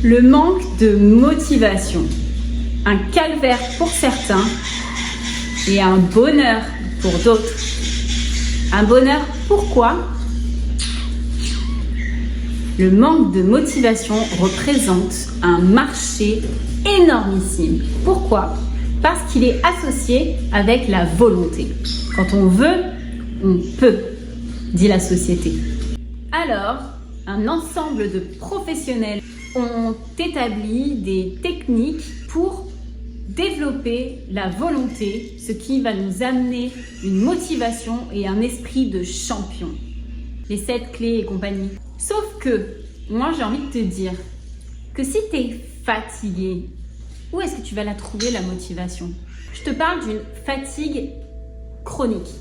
Le manque de motivation, un calvaire pour certains et un bonheur pour d'autres. Un bonheur, pourquoi? Le manque de motivation représente un marché énormissime. Pourquoi? Parce qu'il est associé avec la volonté. Quand on veut, on peut, dit la société. Alors, un ensemble de professionnels ont établi des techniques pour développer la volonté, ce qui va nous amener une motivation et un esprit de champion. Les 7 clés et compagnie. Sauf que, moi j'ai envie de te dire que si tu es fatigué, où est-ce que tu vas la trouver la motivation? Je te parle d'une fatigue chronique.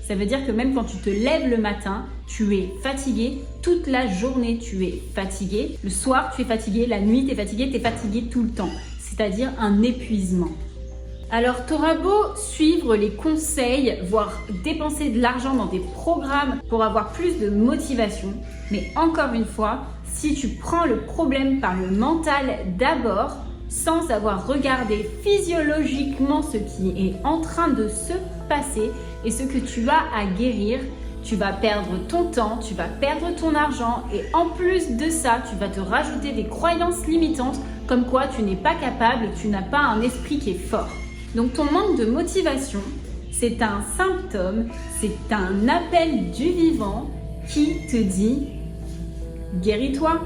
Ça veut dire que même quand tu te lèves le matin, tu es fatigué. Toute la journée, tu es fatigué. Le soir, tu es fatigué. La nuit, tu es fatigué tout le temps. C'est-à-dire un épuisement. Alors, tu auras beau suivre les conseils, voire dépenser de l'argent dans des programmes pour avoir plus de motivation. Mais encore une fois, si tu prends le problème par le mental d'abord, sans avoir regardé physiologiquement ce qui est en train de se passer et ce que tu as à guérir, tu vas perdre ton temps, tu vas perdre ton argent et en plus de ça, tu vas te rajouter des croyances limitantes comme quoi tu n'es pas capable, tu n'as pas un esprit qui est fort. Donc ton manque de motivation, c'est un symptôme, c'est un appel du vivant qui te dit « guéris-toi ».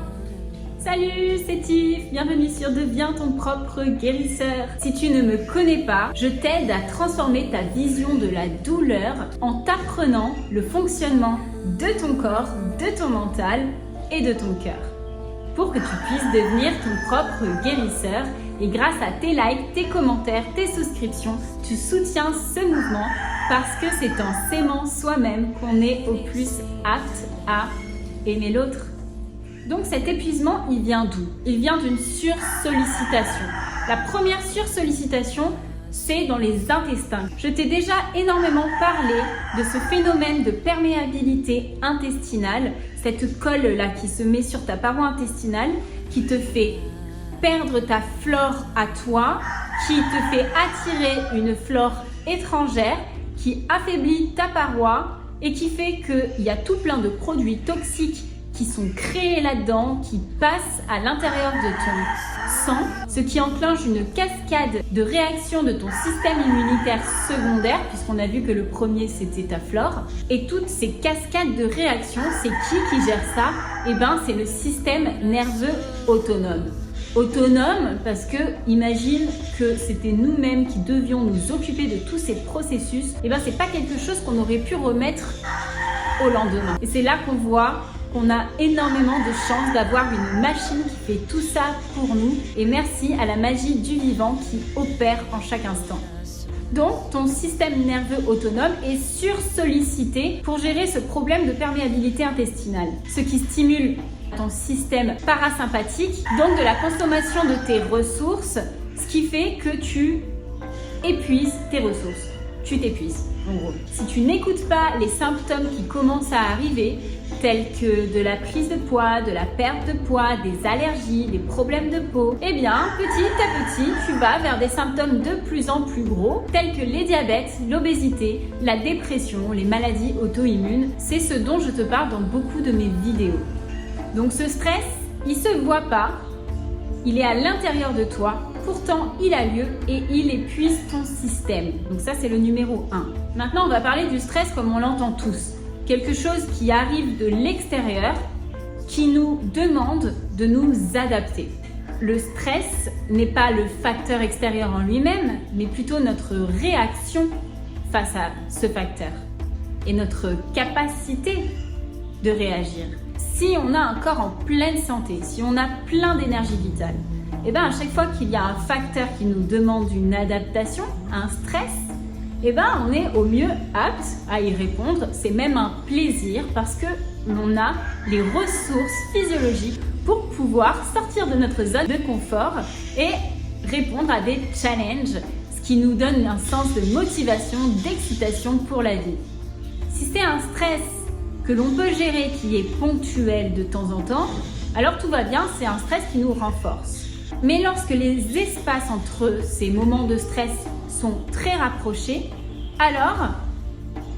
Salut, c'est Tiff, bienvenue sur Deviens ton propre guérisseur. Si tu ne me connais pas, je t'aide à transformer ta vision de la douleur en t'apprenant le fonctionnement de ton corps, de ton mental et de ton cœur. Pour que tu puisses devenir ton propre guérisseur et grâce à tes likes, tes commentaires, tes souscriptions, tu soutiens ce mouvement parce que c'est en s'aimant soi-même qu'on est au plus apte à aimer l'autre. Donc cet épuisement, il vient d'où? Il vient d'une sursollicitation. La première sursollicitation, c'est dans les intestins. Je t'ai déjà énormément parlé de ce phénomène de perméabilité intestinale, cette colle-là qui se met sur ta paroi intestinale, qui te fait perdre ta flore à toi, qui te fait attirer une flore étrangère, qui affaiblit ta paroi et qui fait qu'il y a tout plein de produits toxiques qui sont créés là-dedans, qui passent à l'intérieur de ton sang, ce qui enclenche une cascade de réactions de ton système immunitaire secondaire, puisqu'on a vu que le premier c'était ta flore. Et toutes ces cascades de réactions, c'est qui gère ça? Eh bien, c'est le système nerveux autonome. Autonome parce que imagine que c'était nous-mêmes qui devions nous occuper de tous ces processus. Eh bien, c'est pas quelque chose qu'on aurait pu remettre au lendemain. Et c'est là qu'on voit qu'on a énormément de chance d'avoir une machine qui fait tout ça pour nous et merci à la magie du vivant qui opère en chaque instant. Donc, ton système nerveux autonome est sursollicité pour gérer ce problème de perméabilité intestinale, ce qui stimule ton système parasympathique, donc de la consommation de tes ressources, ce qui fait que tu épuises tes ressources. Tu t'épuises, en gros. Si tu n'écoutes pas les symptômes qui commencent à arriver, tels que de la prise de poids, de la perte de poids, des allergies, des problèmes de peau, eh bien, petit à petit, tu vas vers des symptômes de plus en plus gros, tels que les diabètes, l'obésité, la dépression, les maladies auto-immunes. C'est ce dont je te parle dans beaucoup de mes vidéos. Donc ce stress, il se voit pas, il est à l'intérieur de toi. Pourtant, il a lieu et il épuise ton système. Donc ça, c'est le numéro 1. Maintenant, on va parler du stress comme on l'entend tous. Quelque chose qui arrive de l'extérieur, qui nous demande de nous adapter. Le stress n'est pas le facteur extérieur en lui-même, mais plutôt notre réaction face à ce facteur et notre capacité de réagir. Si on a un corps en pleine santé, si on a plein d'énergie vitale, et bien à chaque fois qu'il y a un facteur qui nous demande une adaptation, un stress, et ben on est au mieux apte à y répondre. C'est même un plaisir parce que l'on a les ressources physiologiques pour pouvoir sortir de notre zone de confort et répondre à des challenges, ce qui nous donne un sens de motivation, d'excitation pour la vie. Si c'est un stress que l'on peut gérer, qui est ponctuel de temps en temps, alors tout va bien, c'est un stress qui nous renforce. Mais lorsque les espaces entre ces moments de stress sont très rapprochés, alors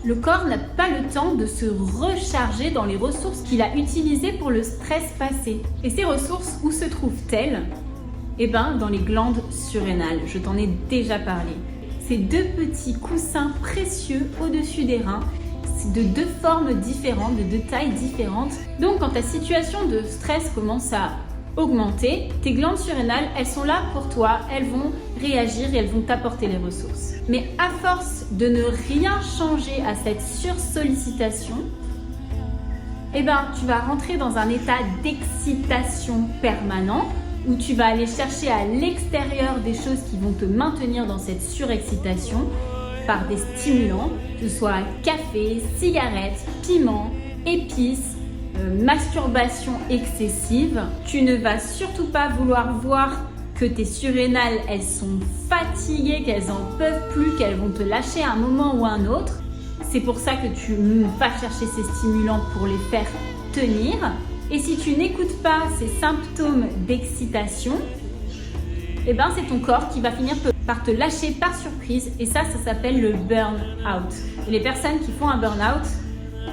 le corps n'a pas le temps de se recharger dans les ressources qu'il a utilisées pour le stress passé. Et ces ressources, où se trouvent-elles? Eh bien, dans les glandes surrénales. Je t'en ai déjà parlé. Ces deux petits coussins précieux au-dessus des reins, de deux formes différentes, de deux tailles différentes. Donc, quand ta situation de stress commence à augmenter, tes glandes surrénales, elles sont là pour toi, elles vont réagir et elles vont t'apporter les ressources. Mais à force de ne rien changer à cette sursollicitation, eh ben, tu vas rentrer dans un état d'excitation permanent où tu vas aller chercher à l'extérieur des choses qui vont te maintenir dans cette surexcitation par des stimulants, que ce soit café, cigarettes, piment, épices, masturbation excessive. Tu ne vas surtout pas vouloir voir que tes surrénales, elles sont fatiguées, qu'elles en peuvent plus, qu'elles vont te lâcher à un moment ou à un autre. C'est pour ça que tu vas chercher ces stimulants pour les faire tenir. Et si tu n'écoutes pas ces symptômes d'excitation, eh ben c'est ton corps qui va finir par te lâcher par surprise. Et ça s'appelle le burn-out. Et les personnes qui font un burn-out,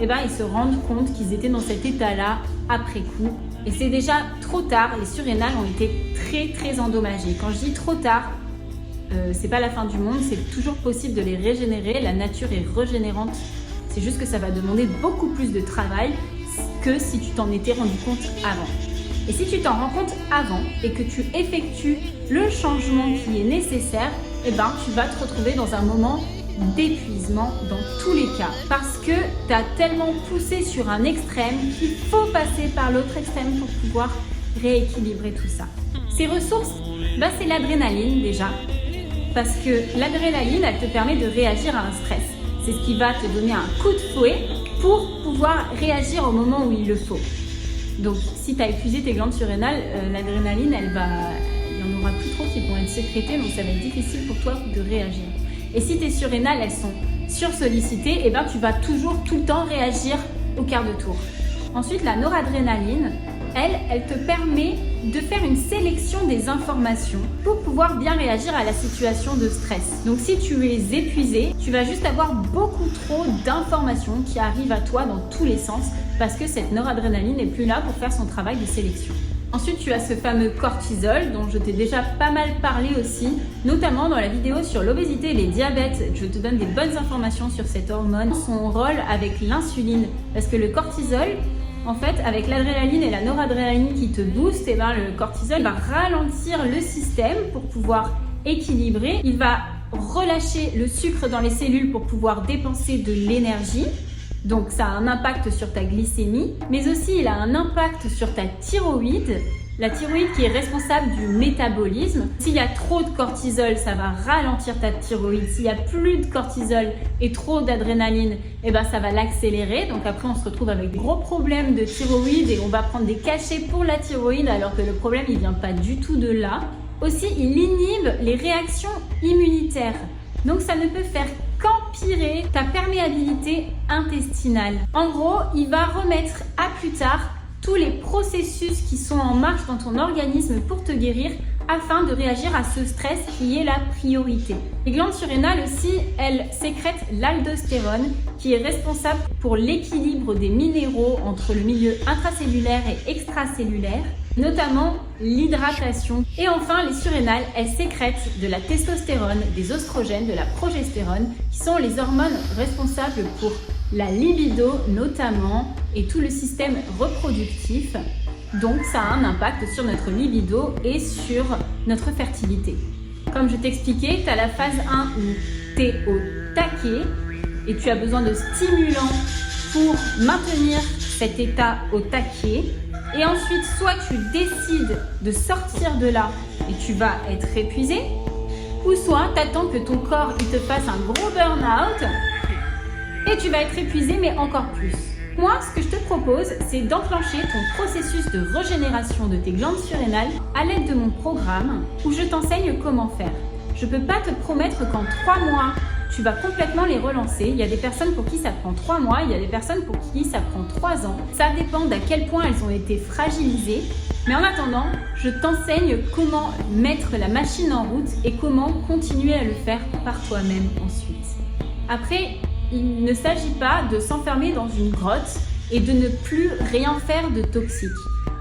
eh ben, ils se rendent compte qu'ils étaient dans cet état-là après coup. Et c'est déjà trop tard, les surrénales ont été très endommagées. Quand je dis trop tard, c'est pas la fin du monde, c'est toujours possible de les régénérer. La nature est régénérante. C'est juste que ça va demander beaucoup plus de travail que si tu t'en étais rendu compte avant. Et si tu t'en rends compte avant et que tu effectues le changement qui est nécessaire, eh ben, tu vas te retrouver dans un moment d'épuisement dans tous les cas. Parce que tu as tellement poussé sur un extrême qu'il faut passer par l'autre extrême pour pouvoir rééquilibrer tout ça. Ces ressources, bah, c'est l'adrénaline déjà. Parce que l'adrénaline, elle te permet de réagir à un stress. C'est ce qui va te donner un coup de fouet pour pouvoir réagir au moment où il le faut. Donc, si tu as épuisé tes glandes surrénales, l'adrénaline, il n'y en aura plus trop qui vont être sécrétées, donc ça va être difficile pour toi de réagir. Et si tes surrénales, elles sont sursollicitées, eh ben, tu vas toujours, tout le temps réagir au quart de tour. Ensuite, la noradrénaline, elle te permet de faire une sélection des informations pour pouvoir bien réagir à la situation de stress. Donc si tu es épuisé, tu vas juste avoir beaucoup trop d'informations qui arrivent à toi dans tous les sens parce que cette noradrénaline n'est plus là pour faire son travail de sélection. Ensuite, tu as ce fameux cortisol dont je t'ai déjà pas mal parlé aussi, notamment dans la vidéo sur l'obésité et les diabètes. Je te donne des bonnes informations sur cette hormone, son rôle avec l'insuline. Parce que le cortisol, en fait, avec l'adrénaline et la noradrénaline qui te boostent, eh ben, le cortisol va ralentir le système pour pouvoir équilibrer. Il va relâcher le sucre dans les cellules pour pouvoir dépenser de l'énergie. Donc ça a un impact sur ta glycémie, mais aussi il a un impact sur ta thyroïde. La thyroïde qui est responsable du métabolisme. S'il y a trop de cortisol, ça va ralentir ta thyroïde. S'il y a plus de cortisol et trop d'adrénaline, eh ben ça va l'accélérer. Donc après, on se retrouve avec des gros problèmes de thyroïde et on va prendre des cachets pour la thyroïde alors que le problème, il vient pas du tout de là. Aussi, il inhibe les réactions immunitaires. Donc ça ne peut faire qu'empirer ta perméabilité intestinale. En gros, il va remettre à plus tard tous les processus qui sont en marche dans ton organisme pour te guérir afin de réagir à ce stress qui est la priorité. Les glandes surrénales aussi, elles sécrètent l'aldostérone qui est responsable pour l'équilibre des minéraux entre le milieu intracellulaire et extracellulaire, notamment l'hydratation. Et enfin, les surrénales, elles sécrètent de la testostérone, des oestrogènes, de la progestérone, qui sont les hormones responsables pour la libido notamment et tout le système reproductif. Donc ça a un impact sur notre libido et sur notre fertilité. Comme je t'expliquais, tu as la phase 1 où tu es au taquet et tu as besoin de stimulants pour maintenir cet état au taquet. Et ensuite, soit tu décides de sortir de là et tu vas être épuisé, ou soit tu attends que ton corps il te fasse un gros burn-out et tu vas être épuisé, mais encore plus. Moi, ce que je te propose, c'est d'enclencher ton processus de régénération de tes glandes surrénales à l'aide de mon programme où je t'enseigne comment faire. Je ne peux pas te promettre qu'en 3 mois, tu vas complètement les relancer. Il y a des personnes pour qui ça prend 3 mois, il y a des personnes pour qui ça prend 3 ans. Ça dépend d'à quel point elles ont été fragilisées. Mais en attendant, je t'enseigne comment mettre la machine en route et comment continuer à le faire par toi-même ensuite. Après, il ne s'agit pas de s'enfermer dans une grotte et de ne plus rien faire de toxique.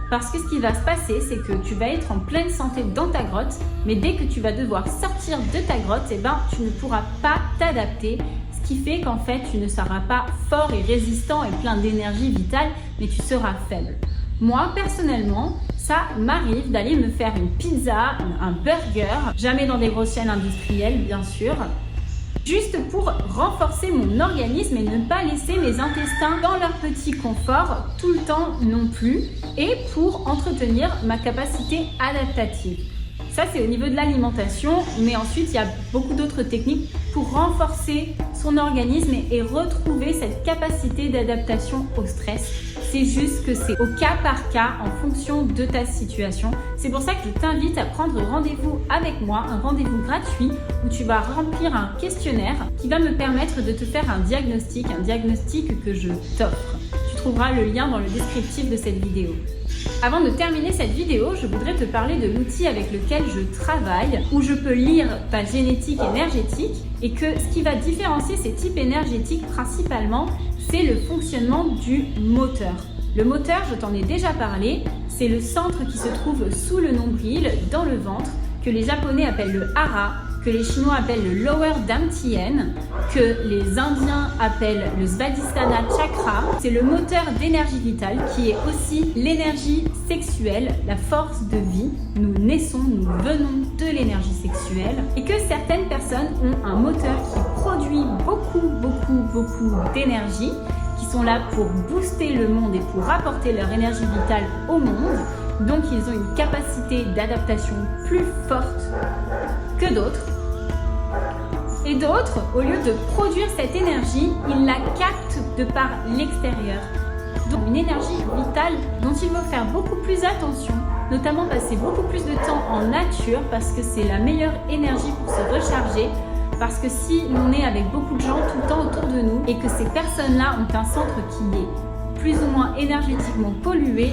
Parce que ce qui va se passer, c'est que tu vas être en pleine santé dans ta grotte, mais dès que tu vas devoir sortir de ta grotte, tu ne pourras pas t'adapter, ce qui fait qu'en fait, tu ne seras pas fort et résistant et plein d'énergie vitale, mais tu seras faible. Moi, personnellement, ça m'arrive d'aller me faire une pizza, un burger, jamais dans des grosses chaînes industrielles, bien sûr, juste pour renforcer mon organisme et ne pas laisser mes intestins dans leur petit confort tout le temps non plus, et pour entretenir ma capacité adaptative. Ça, c'est au niveau de l'alimentation, mais ensuite, il y a beaucoup d'autres techniques pour renforcer son organisme et retrouver cette capacité d'adaptation au stress. C'est juste que c'est au cas par cas en fonction de ta situation. C'est pour ça que je t'invite à prendre rendez-vous avec moi, un rendez-vous gratuit où tu vas remplir un questionnaire qui va me permettre de te faire un diagnostic que je t'offre. Tu trouveras le lien dans le descriptif de cette vidéo. Avant de terminer cette vidéo, je voudrais te parler de l'outil avec lequel je travaille, où je peux lire ta génétique énergétique et que ce qui va différencier ces types énergétiques principalement, c'est le fonctionnement du moteur. Le moteur, je t'en ai déjà parlé, c'est le centre qui se trouve sous le nombril, dans le ventre, que les Japonais appellent le hara, que les Chinois appellent le lower dantian, que les Indiens appellent le Svadhisthana chakra. C'est le moteur d'énergie vitale qui est aussi l'énergie sexuelle, la force de vie. Nous naissons, nous venons de l'énergie sexuelle et que certaines personnes ont un moteur qui produit beaucoup d'énergie, qui sont là pour booster le monde et pour apporter leur énergie vitale au monde. Donc ils ont une capacité d'adaptation plus forte que d'autres. Et d'autres, au lieu de produire cette énergie, ils la captent de par l'extérieur. Donc une énergie vitale dont il faut faire beaucoup plus attention, notamment passer beaucoup plus de temps en nature parce que c'est la meilleure énergie pour se recharger. Parce que si on est avec beaucoup de gens tout le temps autour de nous et que ces personnes-là ont un centre qui est plus ou moins énergétiquement pollué,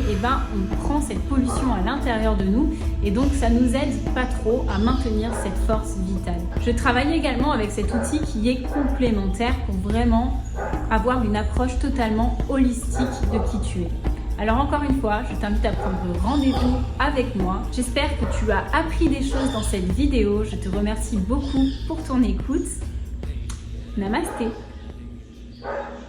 on prend cette pollution à l'intérieur de nous et donc ça nous aide pas trop à maintenir cette force vitale. Je travaille également avec cet outil qui est complémentaire pour vraiment avoir une approche totalement holistique de qui tu es. Alors encore une fois, je t'invite à prendre rendez-vous avec moi. J'espère que tu as appris des choses dans cette vidéo. Je te remercie beaucoup pour ton écoute. Namasté.